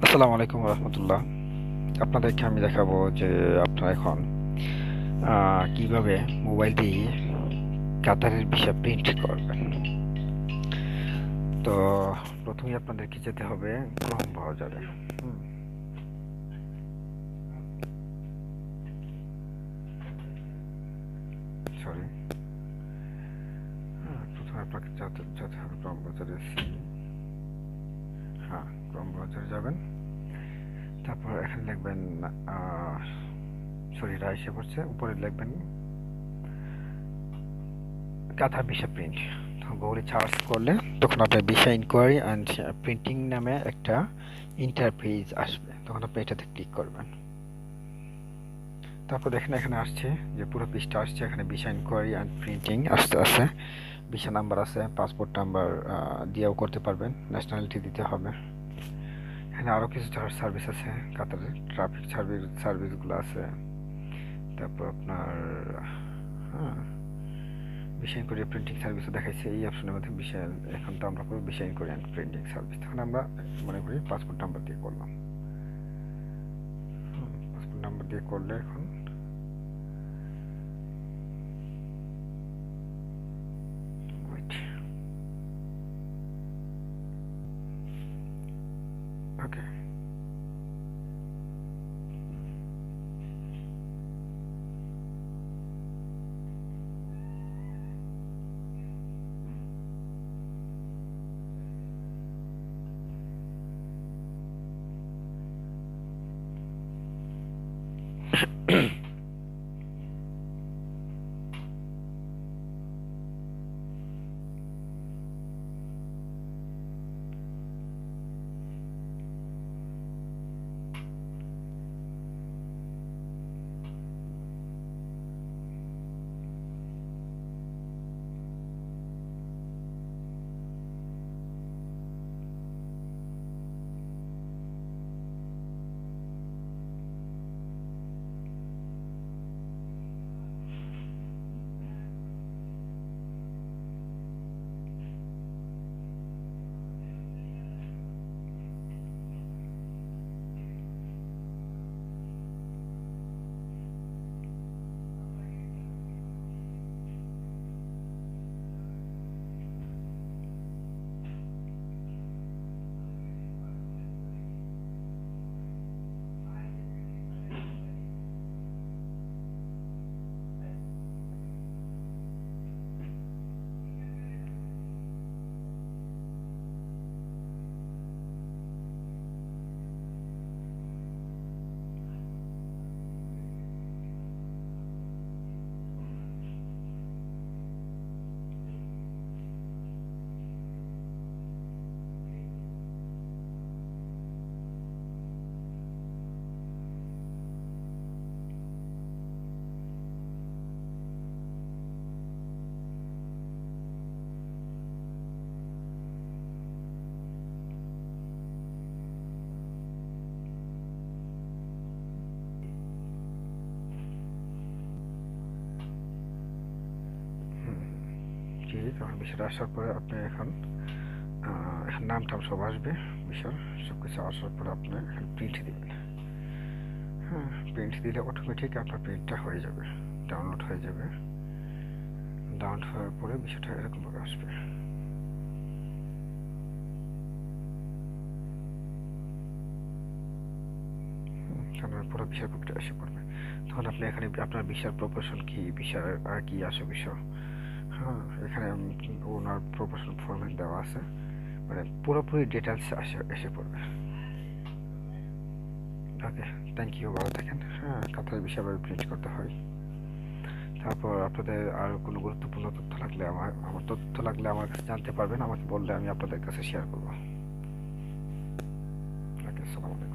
আসসালামু আলাইকুম রহমতুল্লাহ। আপনাদেরকে আমি দেখাবো যে আপনারা এখন কিভাবে মোবাইল দিয়ে কাতারের ভিসা প্রিন্ট করবেন। তো প্রথমেই আপনাদেরকে যেতে হবে ক্রোম ব্রাউজারে। সরি, প্রথমে আপনাকে যেতে হবে ক্রোম ব্রাউজারে। হ্যাঁ, ক্রোম ব্রাউজারে যাবেন। তারপর এখানে লিখবেন, সরি এটা এসে পড়ছে, উপরে লিখবেন কাতার ভিসা প্রিন্ট। তখন গুগলে সার্চ করলে তখন আপনার ভিসা ইনকোয়ারি অ্যান্ড প্রিন্টিং নামে একটা ইন্টারফেস আসবে, তখন আপনি এটাতে ক্লিক করবেন। তারপর দেখেন এখানে আসছে যে পুরো পৃষ্ঠা আসছে, এখানে ভিসা ইনকোয়ারি অ্যান্ড প্রিন্টিং আসতে আছে, ভিসা নাম্বার আছে, পাসপোর্ট নাম্বার দিয়েও করতে পারবেন, ন্যাশনালিটি দিতে হবে। এখানে আরও কিছু সার্ভিস আছে, কাতারের ট্রাফিক সার্ভিসগুলো আছে। তারপর আপনার হ্যাঁ ভিসা ইনকোয়ারি প্রিন্টিং সার্ভিসও দেখাইছে এই অপশনের মধ্যে। ভিসা এখন তো আমরা করবো visa inquiry and printing service. তখন আমরা মনে করি পাসপোর্ট নাম্বার দিয়ে করলাম। পাসপোর্ট নাম্বার দিয়ে করলে এখন ওকে। জি, তখন বিষয়টা আসার পরে আপনি এখন নাম টাম সব আসবে, বিষয় সব কিছু আসার পরে আপনি এখানে প্রিন্ট দিবেন। হ্যাঁ, প্রিন্ট দিলে অটোমেটিক আপনার প্রিন্টটা হয়ে যাবে, ডাউনলোড হয়ে যাবে। ডাউনলোড হওয়ার পরে বিষয়টা এরকমভাবে আসবে। আপনার পুরো ভিসার কপিটা এসে পড়বে। তখন আপনি এখানে আপনার ভিসার প্রপোর্শন কি, ভিসার আর কি আসে বিষয়, হ্যাঁ এখানে ওনার প্রপোর্শন ফরম্যাট দেওয়া আছে, মানে পুরোপুরি ডিটেলস এসে পড়বে। ওকে, থ্যাংক ইউ, ভালো থাকেন। হ্যাঁ, কাতারের বিষয় প্রিন্ট করতে হয়। তারপর আপনাদের আর কোনো গুরুত্বপূর্ণ তথ্য লাগলে আমার তথ্য লাগলে আমার কাছে জানতে পারবেন, আমাকে বললে আমি আপনাদের কাছে শেয়ার করবো। ওকে, আসসালামু আলাইকুম।